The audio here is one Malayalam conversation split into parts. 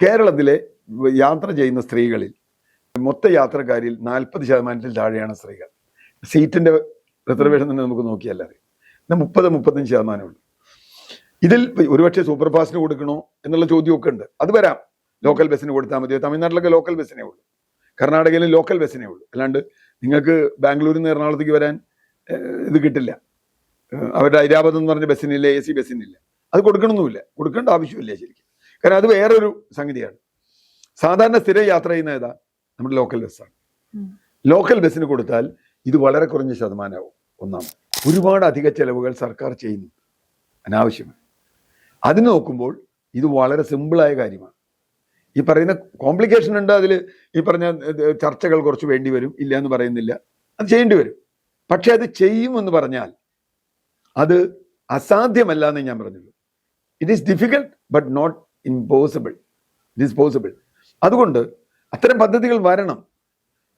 കേരളത്തിലെ യാത്ര ചെയ്യുന്ന സ്ത്രീകളിൽ മൊത്ത യാത്രക്കാരിൽ 40% താഴെയാണ് സ്ത്രീകൾ. സീറ്റിന്റെ റിസർവേഷൻ തന്നെ നമുക്ക് നോക്കിയാൽ അറിയാം. 30-35% ഉള്ളൂ. ഇതിൽ ഒരുപക്ഷെ സൂപ്പർ ഫാസ്റ്റിന് കൊടുക്കണോ എന്നുള്ള ചോദ്യമൊക്കെ ഉണ്ട്. അത് വരാം. ലോക്കൽ ബസ്സിന് കൊടുത്താൽ മതിയോ? തമിഴ്നാട്ടിലൊക്കെ ലോക്കൽ ബസ്സിനേ ഉള്ളൂ, കർണാടകയിൽ ലോക്കൽ ബസ്സിനേ ഉള്ളൂ. അല്ലാണ്ട് നിങ്ങൾക്ക് ബാംഗ്ലൂരിൽ നിന്ന് എറണാകുളത്തേക്ക് വരാൻ ഇത് കിട്ടില്ല. അവരുടെ ഐരാവതം എന്ന് പറഞ്ഞ ബസ്സിനില്ല, AC ബസ്സിനില്ല. അത് കൊടുക്കണമെന്നുമില്ല, കൊടുക്കേണ്ട ആവശ്യമില്ല ശരിക്കും. കാരണം അത് വേറൊരു സംഗതിയാണ്. സാധാരണ സ്ഥിരം യാത്ര ചെയ്യുന്ന ഏതാ? നമ്മുടെ ലോക്കൽ ബസ്സാണ്. ലോക്കൽ ബസ്സിന് കൊടുത്താൽ ഇത് വളരെ കുറഞ്ഞ ശതമാനമാവും. ഒന്നാമത് ഒരുപാട് അധിക ചെലവുകൾ സർക്കാർ ചെയ്യുന്നു അനാവശ്യമായി. അതിന് നോക്കുമ്പോൾ ഇത് വളരെ സിമ്പിളായ കാര്യമാണ്. ഈ പറയുന്ന കോംപ്ലിക്കേഷൻ ഉണ്ട്, അതിൽ ഈ പറഞ്ഞ ചർച്ചകൾ കുറച്ച് വേണ്ടി വരും, ഇല്ല എന്ന് പറയുന്നില്ല, അത് ചെയ്യേണ്ടി വരും. പക്ഷെ അത് ചെയ്യുമെന്ന് പറഞ്ഞാൽ അത് അസാധ്യമല്ല എന്ന് ഞാൻ പറഞ്ഞുള്ളൂ. It is difficult but not impossible. It is possible. അതുകൊണ്ട് അത്തരം പദ്ധതികൾ വരണം.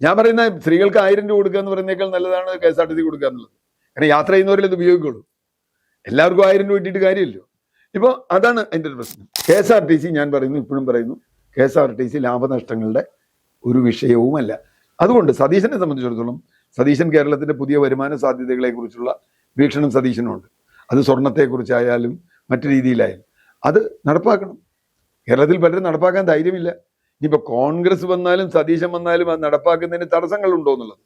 ഞാൻ പറയുന്ന സ്ത്രീകൾക്ക് 1000 രൂപ കൊടുക്കുക എന്ന് പറയുന്നേക്കാൾ നല്ലതാണ് KSRTC കൊടുക്കുക എന്നുള്ളത്. കാരണം യാത്ര ചെയ്യുന്നവരിൽ ഇത് ഉപയോഗിക്കുള്ളൂ. എല്ലാവർക്കും 1000 രൂപ ഇട്ടിട്ട് കാര്യമില്ലോ. ഇപ്പോൾ അതാണ് അതിൻ്റെ ഒരു പ്രശ്നം. KSRTC ഞാൻ പറയുന്നു, ഇപ്പോഴും പറയുന്നു, KSRTC ലാഭനഷ്ടങ്ങളുടെ ഒരു വിഷയവുമല്ല. അതുകൊണ്ട് സതീശനെ സംബന്ധിച്ചിടത്തോളം സതീശൻ കേരളത്തിന്റെ പുതിയ വരുമാന സാധ്യതകളെ കുറിച്ചുള്ള വീക്ഷണം സതീശനുണ്ട്. അത് സ്വർണത്തെക്കുറിച്ചായാലും മറ്റു രീതിയിലായാലും അത് നടപ്പാക്കണം. കേരളത്തിൽ പലരും നടപ്പാക്കാൻ ധൈര്യമില്ല. ഇനിയിപ്പോൾ കോൺഗ്രസ് വന്നാലും സതീശൻ വന്നാലും അത് നടപ്പാക്കുന്നതിന് തടസ്സങ്ങളുണ്ടോ എന്നുള്ളത്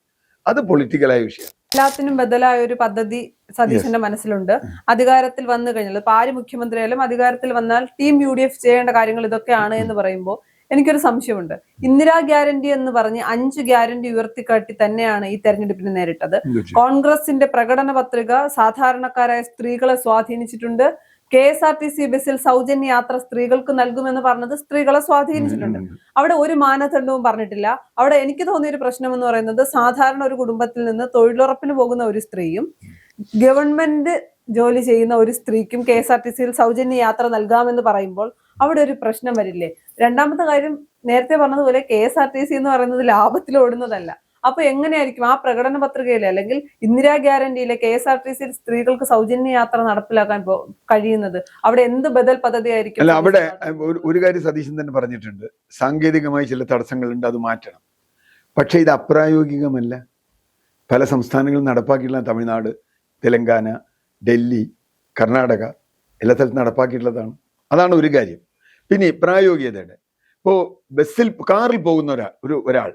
അത് പൊളിറ്റിക്കലായ വിഷയം. എല്ലാത്തിനും ബദലായ ഒരു പദ്ധതി സതീശന്റെ മനസ്സിലുണ്ട്. അധികാരത്തിൽ വന്നു കഴിഞ്ഞാൽ ഇപ്പൊ ആര് മുഖ്യമന്ത്രിയായാലും അധികാരത്തിൽ വന്നാൽ ടീം UDF ചെയ്യേണ്ട കാര്യങ്ങൾ ഇതൊക്കെയാണ് എന്ന് പറയുമ്പോൾ എനിക്കൊരു സംശയമുണ്ട്. ഇന്ദിരാ ഗ്യാരണ്ടി എന്ന് പറഞ്ഞ് 5 ഗ്യാരണ്ടി ഉയർത്തിക്കാട്ടി തന്നെയാണ് ഈ തെരഞ്ഞെടുപ്പിനെ നേരിട്ടത്. കോൺഗ്രസിന്റെ പ്രകടന പത്രിക സാധാരണക്കാരായ സ്ത്രീകളെ സ്വാധീനിച്ചിട്ടുണ്ട്. KSRTC ബസ്സിൽ സൗജന്യ യാത്ര സ്ത്രീകൾക്ക് നൽകുമെന്ന് പറഞ്ഞത് സ്ത്രീകളെ സ്വാധീനിച്ചിട്ടുണ്ട്. അവിടെ ഒരു മാനദണ്ഡവും പറഞ്ഞിട്ടില്ല. അവിടെ എനിക്ക് തോന്നിയൊരു പ്രശ്നം എന്ന് പറയുന്നത്, സാധാരണ ഒരു കുടുംബത്തിൽ നിന്ന് തൊഴിലുറപ്പിന് പോകുന്ന ഒരു സ്ത്രീയും ഗവൺമെന്റ് ജോലി ചെയ്യുന്ന ഒരു സ്ത്രീക്കും KSRTCയിൽ സൗജന്യ യാത്ര നൽകാമെന്ന് പറയുമ്പോൾ അവിടെ ഒരു പ്രശ്നം വരില്ലേ? രണ്ടാമത്തെ കാര്യം, നേരത്തെ പറഞ്ഞതുപോലെ KSRTC എന്ന് പറയുന്നത് ലാഭത്തിൽ ഓടുന്നതല്ല. അപ്പൊ എങ്ങനെയായിരിക്കും ആ പ്രകടന പത്രികയിലെ അല്ലെങ്കിൽ ഇന്ദിരാ ഗ്യാരണ്ടിയിലെ KSRTCയിൽ സ്ത്രീകൾക്ക് സൗജന്യ യാത്ര നടപ്പിലാക്കാൻ കഴിയുന്നത്? അവിടെ എന്ത് ബദൽ പദ്ധതി ആയിരിക്കും? അല്ല, അവിടെ ഒരു കാര്യം സതീശൻ തന്നെ പറഞ്ഞിട്ടുണ്ട്, സാങ്കേതികമായി ചില തടസ്സങ്ങളുണ്ട്, അത് മാറ്റണം. പക്ഷെ ഇത് അപ്രായോഗികമല്ല. പല സംസ്ഥാനങ്ങളും നടപ്പാക്കിയിട്ടുള്ള തമിഴ്നാട്, തെലങ്കാന, ഡൽഹി, കർണാടക എല്ലാ സ്ഥലത്തും നടപ്പാക്കിയിട്ടുള്ളതാണ്. അതാണ് ഒരു കാര്യം. പിന്നെ പ്രായോഗികതയുടെ ഇപ്പോൾ ബസ്സിൽ കാറിൽ പോകുന്ന ഒരാൾ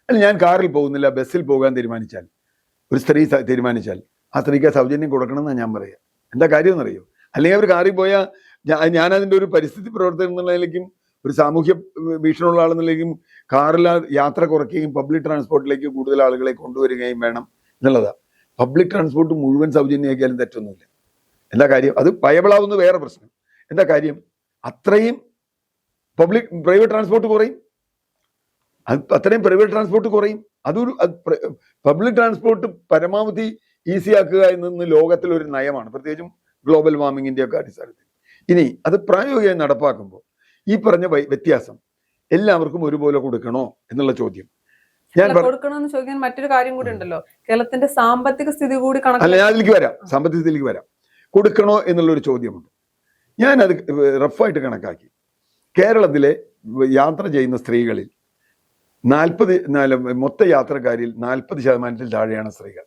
അല്ല, ഞാൻ കാറിൽ പോകുന്നില്ല ബസ്സിൽ പോകാൻ തീരുമാനിച്ചാൽ, ഒരു സ്ത്രീ തീരുമാനിച്ചാൽ ആ സ്ത്രീക്ക് സൗജന്യം കൊടുക്കണം എന്നാണ് ഞാൻ പറയുക. എന്താ കാര്യം എന്നറിയോ? അല്ലെങ്കിൽ അവർ കാറിൽ പോയാൽ ഞാനതിൻ്റെ ഒരു പരിസ്ഥിതി പ്രവർത്തനം എന്നുള്ളതിലേക്കും ഒരു സാമൂഹ്യ വീക്ഷണമുള്ള ആളെന്നുള്ളതിലേക്കും കാറിൽ യാത്ര കുറയ്ക്കുകയും പബ്ലിക് ട്രാൻസ്പോർട്ടിലേക്ക് കൂടുതൽ ആളുകളെ കൊണ്ടുവരികയും വേണം എന്നുള്ളതാണ്. പബ്ലിക് ട്രാൻസ്പോർട്ട് മുഴുവൻ സൗജന്യമാക്കിയാലും തെറ്റൊന്നുമില്ല. എന്താ കാര്യം? അത് പയബിളാവുന്ന വേറെ പ്രശ്നം. എന്താ കാര്യം? അത്രയും പ്രൈവറ്റ് ട്രാൻസ്പോർട്ട് കുറയും. അത്രയും പ്രൈവറ്റ് ട്രാൻസ്പോർട്ട് കുറയും. പബ്ലിക് ട്രാൻസ്പോർട്ട് പരമാവധി ഈസി ആക്കുക എന്നത് ലോകത്തിലൊരു നയമാണ്, പ്രത്യേകിച്ചും ഗ്ലോബൽ വാർമിങ്ങിന്റെ ഒക്കെ അടിസ്ഥാനത്തിൽ. ഇനി അത് പ്രായോഗികമായി നടപ്പാക്കുമ്പോൾ ഈ പറഞ്ഞ വ്യത്യാസം എല്ലാവർക്കും ഒരുപോലെ കൊടുക്കണോ എന്നുള്ള ചോദ്യം ഞാൻ കൊടുക്കണമെന്ന് ചോദിക്കാൻ മറ്റൊരു കാര്യം കൂടി ഉണ്ടല്ലോ, കേരളത്തിന്റെ സാമ്പത്തിക സ്ഥിതി കൂടി അല്ല, ഞാൻ അതിലേക്ക് വരാം, സാമ്പത്തിക സ്ഥിതിയിലേക്ക് വരാം. കൊടുക്കണോ എന്നുള്ളൊരു ചോദ്യമുണ്ട്. ഞാനത് റഫായിട്ട് കണക്കാക്കി. കേരളത്തിലെ യാത്ര ചെയ്യുന്ന സ്ത്രീകളിൽ മൊത്ത യാത്രക്കാരിൽ 40% താഴെയാണ് സ്ത്രീകൾ.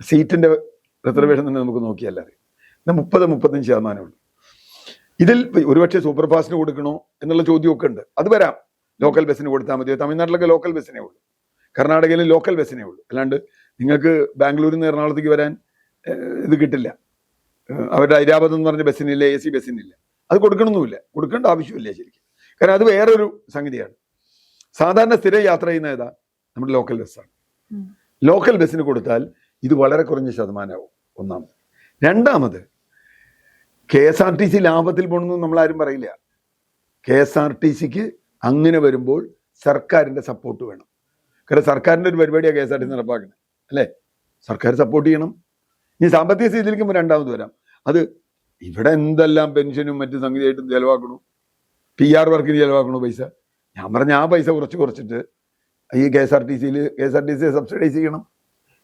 സീറ്റിന്റെ റിസർവേഷൻ തന്നെ നമുക്ക് നോക്കിയാൽ അറിയാം. 30-35% ഉള്ളൂ. ഇതിൽ ഒരുപക്ഷെ സൂപ്പർ ഫാസ്റ്റിന് കൊടുക്കണോ എന്നുള്ള ചോദ്യമൊക്കെ ഉണ്ട്. അത് വരാം. ലോക്കൽ ബസ്സിന് കൊടുത്താൽ മതിയോ? തമിഴ്നാട്ടിലൊക്കെ ലോക്കൽ ബസ്സിനേ ഉള്ളൂ, കർണാടകയിൽ ലോക്കൽ ബസ്സിനേ ഉള്ളൂ. അല്ലാണ്ട് നിങ്ങൾക്ക് ബാംഗ്ലൂരിൽ നിന്ന് എറണാകുളത്തേക്ക് വരാൻ ഇത് കിട്ടില്ല. അവരുടെ ഐരാവതം എന്ന് പറഞ്ഞ ബസ്സിനില്ല, AC ബസ്സിനില്ല. അത് കൊടുക്കണമെന്നുമില്ല, കൊടുക്കേണ്ട ആവശ്യമില്ല ശരിക്കും. കാരണം അത് വേറൊരു സംഗതിയാണ്. സാധാരണ സ്ഥിരം യാത്ര ചെയ്യുന്ന ഏതാ? നമ്മുടെ ലോക്കൽ ബസ്സാണ്. ലോക്കൽ ബസ്സിന് കൊടുത്താൽ ഇത് വളരെ കുറഞ്ഞ ശതമാനമാവും. ഒന്നാമത്. രണ്ടാമത്, KSRTC ലാഭത്തിൽ പോകണമെന്ന് നമ്മളാരും പറയില്ല. KSRTCക്ക് അങ്ങനെ വരുമ്പോൾ സർക്കാരിന്റെ സപ്പോർട്ട് വേണം. കാരണം സർക്കാരിന്റെ ഒരു പരിപാടിയാണ് KSRTC നടപ്പാക്കുന്നത്, അല്ലേ? സർക്കാർ സപ്പോർട്ട് ചെയ്യണം. ഇനി സാമ്പത്തിക സ്ഥിതിയിലേക്ക് രണ്ടാമത് വരാം. അത് ഇവിടെ എന്തെല്ലാം പെൻഷനും മറ്റു സംഗതിയായിട്ടും ചെലവാക്കണു, PR വർക്കിന് ചെലവാക്കണു പൈസ. ഞാൻ പറഞ്ഞ ആ പൈസ കുറച്ചിട്ട് ഈ KSRTC സബ്സിഡൈസ് ചെയ്യണം.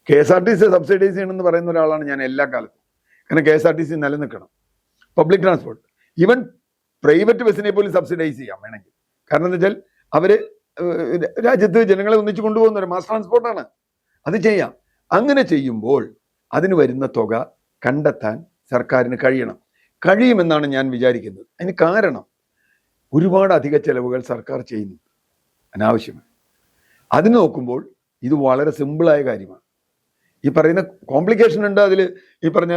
KSRTC സബ്സിഡൈസ് ചെയ്യണം എന്ന് പറയുന്ന ഒരാളാണ് ഞാൻ എല്ലാ കാലത്തും. കാരണം KSRTC നിലനിൽക്കണം. പബ്ലിക് ട്രാൻസ്പോർട്ട്, ഈവൻ പ്രൈവറ്റ് ബസ്സിനെ പോലും സബ്സിഡൈസ് ചെയ്യാം വേണമെങ്കിൽ. കാരണം എന്താ വെച്ചാൽ അവര് രാജ്യത്ത് ജനങ്ങളെ ഒന്നിച്ചു കൊണ്ടുപോകുന്ന മാസ് ട്രാൻസ്പോർട്ടാണ്. അത് ചെയ്യാം. അങ്ങനെ ചെയ്യുമ്പോൾ അതിന് വരുന്ന തുക കണ്ടെത്താൻ സർക്കാരിന് കഴിയുമെന്നാണ് ഞാൻ വിചാരിക്കുന്നത്. അതിന് കാരണം ഒരുപാട് അധിക ചെലവുകൾ സർക്കാർ ചെയ്യുന്നു അനാവശ്യമായി. അതിന് നോക്കുമ്പോൾ ഇത് വളരെ സിമ്പിളായ കാര്യമാണ്. ഈ പറയുന്ന കോംപ്ലിക്കേഷൻ ഉണ്ട്, അതിൽ ഈ പറഞ്ഞ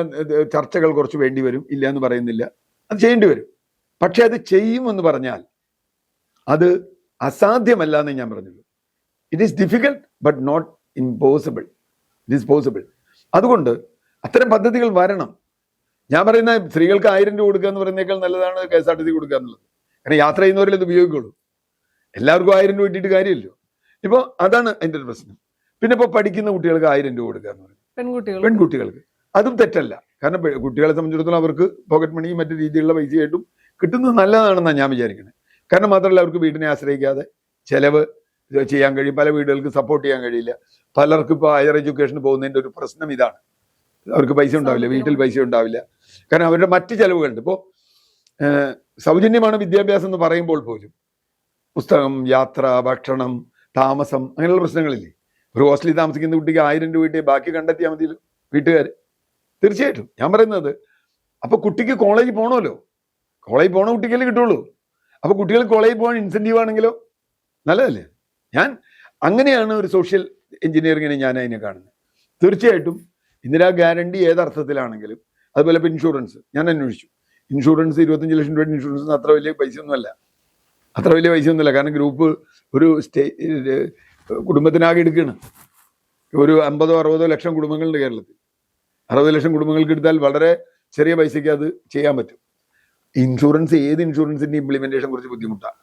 ചർച്ചകൾ കുറച്ച് വേണ്ടി വരും, ഇല്ല എന്ന് പറയുന്നില്ല, അത് ചെയ്യേണ്ടി വരും. പക്ഷെ അത് ചെയ്യുമെന്ന് പറഞ്ഞാൽ അത് അസാധ്യമല്ല എന്ന് ഞാൻ പറഞ്ഞുള്ളൂ. It is difficult but not impossible. It is possible. അതുകൊണ്ട് അത്തരം പദ്ധതികൾ വരണം. ഞാൻ പറയുന്ന സ്ത്രീകൾക്ക് 1000 രൂപ കൊടുക്കുക എന്ന് പറയുന്നേക്കാൾ നല്ലതാണ് KSRTC കൊടുക്കുക എന്നുള്ളത്. കാരണം യാത്ര ചെയ്യുന്നവരിൽ ഇത് ഉപയോഗിക്കുള്ളൂ. എല്ലാവർക്കും 1000 രൂപ ഇട്ടിട്ട് കാര്യമില്ലല്ലോ. ഇപ്പോൾ അതാണ് അതിൻ്റെ ഒരു പ്രശ്നം. പിന്നെ ഇപ്പോൾ പഠിക്കുന്ന കുട്ടികൾക്ക് 1000 രൂപ കൊടുക്കുക എന്ന് പറയും, പെൺകുട്ടികൾക്ക്. അതും തെറ്റല്ല. കാരണം കുട്ടികളെ സംബന്ധിച്ചിടത്തോളം അവർക്ക് പോക്കറ്റ് മണിയും മറ്റു രീതിയിലുള്ള പൈസയായിട്ടും കിട്ടുന്നത് നല്ലതാണെന്നാണ് ഞാൻ വിചാരിക്കുന്നത്. കാരണം മാത്രമല്ല അവർക്ക് വീടിനെ ആശ്രയിക്കാതെ ചെലവ് ചെയ്യാൻ കഴിയും. പല വീടുകൾക്ക് സപ്പോർട്ട് ചെയ്യാൻ കഴിയില്ല. പലർക്കും ഇപ്പോൾ ഹയർ എഡ്യൂക്കേഷന് പോകുന്നതിൻ്റെ ഒരു പ്രശ്നം ഇതാണ്. അവർക്ക് പൈസ ഉണ്ടാവില്ല, വീട്ടിൽ പൈസ ഉണ്ടാവില്ല. കാരണം അവരുടെ മറ്റ് ചെലവുകളുണ്ട്. ഇപ്പോൾ സൗജന്യമാണ് വിദ്യാഭ്യാസം എന്ന് പറയുമ്പോൾ പോലും പുസ്തകം, യാത്ര, ഭക്ഷണം, താമസം, അങ്ങനെയുള്ള പ്രശ്നങ്ങളില്ലേ. ഒരു ഹോസ്റ്റലിൽ താമസിക്കുന്ന കുട്ടിക്ക് 1000 രൂപ കിട്ടിയ ബാക്കി കണ്ടെത്തിയാൽ മതിയല്ലോ വീട്ടുകാർ. തീർച്ചയായിട്ടും ഞാൻ പറയുന്നത്, അപ്പോൾ കുട്ടിക്ക് കോളേജിൽ പോകണമല്ലോ. കോളേജിൽ പോകണ കുട്ടിക്കല്ലേ കിട്ടുള്ളൂ. അപ്പോൾ കുട്ടികൾ കോളേജിൽ പോകാൻ ഇൻസെൻറ്റീവ് ആണെങ്കിലോ നല്ലതല്ലേ? ഞാൻ അങ്ങനെയാണ് ഒരു സോഷ്യൽ എഞ്ചിനീയറിങ്ങിനെ ഞാൻ അതിനെ കാണുന്നത്. തീർച്ചയായിട്ടും ഇന്ദിരാ ഗ്യാരണ്ടി ഏതർത്ഥത്തിലാണെങ്കിലും, അതുപോലെ ഇപ്പോൾ ഇൻഷുറൻസ് ഞാൻ അന്വേഷിച്ചു. ഇൻഷുറൻസ് 25 ലക്ഷം രൂപയുടെ ഇൻഷുറൻസ് അത്ര വലിയ പൈസയൊന്നുമല്ല. കാരണം ഗ്രൂപ്പ് ഒരു കുടുംബത്തിനാകെ എടുക്കുകയാണ്. ഒരു 50-60 ലക്ഷം കുടുംബങ്ങളുണ്ട് കേരളത്തിൽ. 60 ലക്ഷം കുടുംബങ്ങൾക്ക് എടുത്താൽ വളരെ ചെറിയ പൈസയ്ക്ക് അത് ചെയ്യാൻ പറ്റും. ഇൻഷുറൻസ്, ഏത് ഇൻഷുറൻസിൻ്റെ ഇംപ്ലിമെൻറ്റേഷൻ കുറച്ച് ബുദ്ധിമുട്ടാണ്.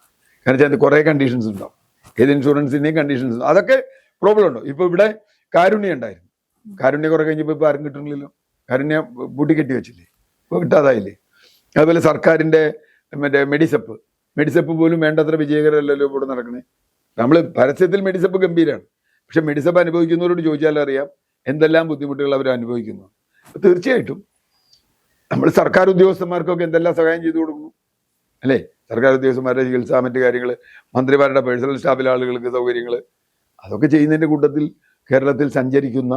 കാരണം വെച്ചാൽ കുറേ കണ്ടീഷൻസ് ഉണ്ടാവും. ഏത് ഇൻഷുറൻസിൻ്റെയും കണ്ടീഷൻസ്, അതൊക്കെ പ്രോബ്ലം ഉണ്ടോ. ഇപ്പോൾ ഇവിടെ കാരുണ്യം ഉണ്ടായിരുന്നു. കാരുണ്യം കുറെ കഴിഞ്ഞപ്പോൾ ഇപ്പോൾ ആരും കിട്ടുന്നില്ലല്ലോ. കാരുണ്യം പൂട്ടിക്കെട്ടി വെച്ചില്ലേ, ഇപ്പോൾ കിട്ടാതായില്ലേ. അതുപോലെ സർക്കാരിൻ്റെ മറ്റേ മെഡിസെപ്പ് പോലും വേണ്ടത്ര വിജയകരമല്ലല്ലോ ഇവിടെ നടക്കണേ. നമ്മൾ പരസ്യത്തിൽ മെഡിസെപ്പ് ഗംഭീരമാണ്, പക്ഷെ മെഡിസെപ്പ് അനുഭവിക്കുന്നവരോട് ചോദിച്ചാൽ അറിയാം എന്തെല്ലാം ബുദ്ധിമുട്ടുകൾ അവർ അനുഭവിക്കുന്നു. തീർച്ചയായിട്ടും നമ്മൾ സർക്കാർ ഉദ്യോഗസ്ഥന്മാർക്കൊക്കെ എന്തെല്ലാം സഹായം ചെയ്തു കൊടുക്കുന്നു അല്ലേ? സർക്കാർ ഉദ്യോഗസ്ഥന്മാരുടെ ചികിത്സ, മറ്റു കാര്യങ്ങൾ, മന്ത്രിമാരുടെ പേഴ്സണൽ സ്റ്റാഫിലെ ആളുകൾക്ക് സൗകര്യങ്ങൾ, അതൊക്കെ ചെയ്യുന്നതിൻ്റെ കൂട്ടത്തിൽ കേരളത്തിൽ സഞ്ചരിക്കുന്ന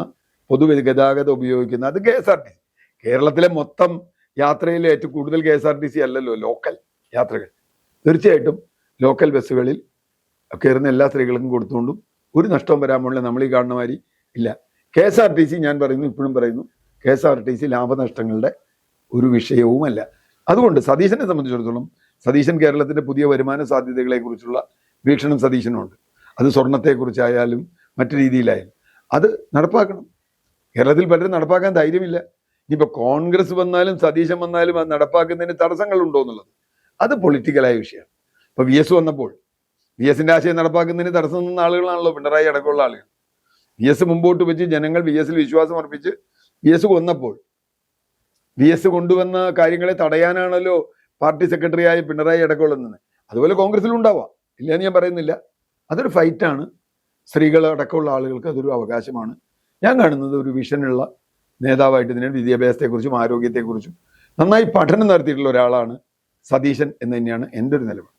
പൊതുഗതാഗതം ഉപയോഗിക്കുന്ന അത് KSRTC. കേരളത്തിലെ മൊത്തം യാത്രയിൽ ഏറ്റവും കൂടുതൽ KSRTC അല്ലല്ലോ, ലോക്കൽ യാത്രകൾ. തീർച്ചയായിട്ടും ലോക്കൽ ബസ്സുകളിൽ കയറുന്ന എല്ലാ സ്ത്രീകൾക്കും കൊടുത്തുകൊണ്ടും ഒരു നഷ്ടവും വരാൻ പോലുള്ള നമ്മൾ ഈ കാണുന്ന മാതിരി ഇല്ല. KSRTC ഞാൻ പറയുന്നു, ഇപ്പോഴും പറയുന്നു, KSRTC ലാഭനഷ്ടങ്ങളുടെ ഒരു വിഷയവുമല്ല. അതുകൊണ്ട് സതീശനെ സംബന്ധിച്ചിടത്തോളം, സതീശൻ കേരളത്തിൻ്റെ പുതിയ വരുമാന സാധ്യതകളെക്കുറിച്ചുള്ള വീക്ഷണം സതീശനുണ്ട്. അത് സ്വർണത്തെക്കുറിച്ചായാലും മറ്റു രീതിയിലായാലും അത് നടപ്പാക്കണം. കേരളത്തിൽ പലരും നടപ്പാക്കാൻ ധൈര്യമില്ല. ഇനിയിപ്പോൾ കോൺഗ്രസ് വന്നാലും സതീശൻ വന്നാലും അത് നടപ്പാക്കുന്നതിന് തടസ്സങ്ങളുണ്ടോ എന്നുള്ളത് അത് പൊളിറ്റിക്കലായ വിഷയമാണ്. ഇപ്പോൾ VS വന്നപ്പോൾ VSന്റെ ആശയം നടപ്പാക്കുന്നതിന് തടസ്സം നിന്ന ആളുകളാണല്ലോ പിണറായി അടക്കമുള്ള ആളുകൾ. VS മുമ്പോട്ട് വെച്ച് ജനങ്ങൾ VSൽ വിശ്വാസം അർപ്പിച്ച് VS കൊന്നപ്പോൾ VS കൊണ്ടുവന്ന കാര്യങ്ങളെ തടയാനാണല്ലോ പാർട്ടി സെക്രട്ടറി ആയ പിണറായി അടക്കമുള്ളത്. അതുപോലെ കോൺഗ്രസിലും ഉണ്ടാവാം, ഇല്ലയെന്ന് ഞാൻ പറയുന്നില്ല. അതൊരു ഫൈറ്റാണ്. സ്ത്രീകൾ അടക്കമുള്ള ആളുകൾക്ക് അതൊരു അവകാശമാണ്. ഞാൻ കാണുന്നത് ഒരു വിഷനുള്ള നേതാവായിട്ട് ഇതിനെ വിദ്യാഭ്യാസത്തെക്കുറിച്ചും ആരോഗ്യത്തെക്കുറിച്ചും നന്നായി പഠനം നടത്തിയിട്ടുള്ള ഒരാളാണ് സതീശൻ എന്ന് തന്നെയാണ് എൻ്റെ ഒരു നിലപാട്.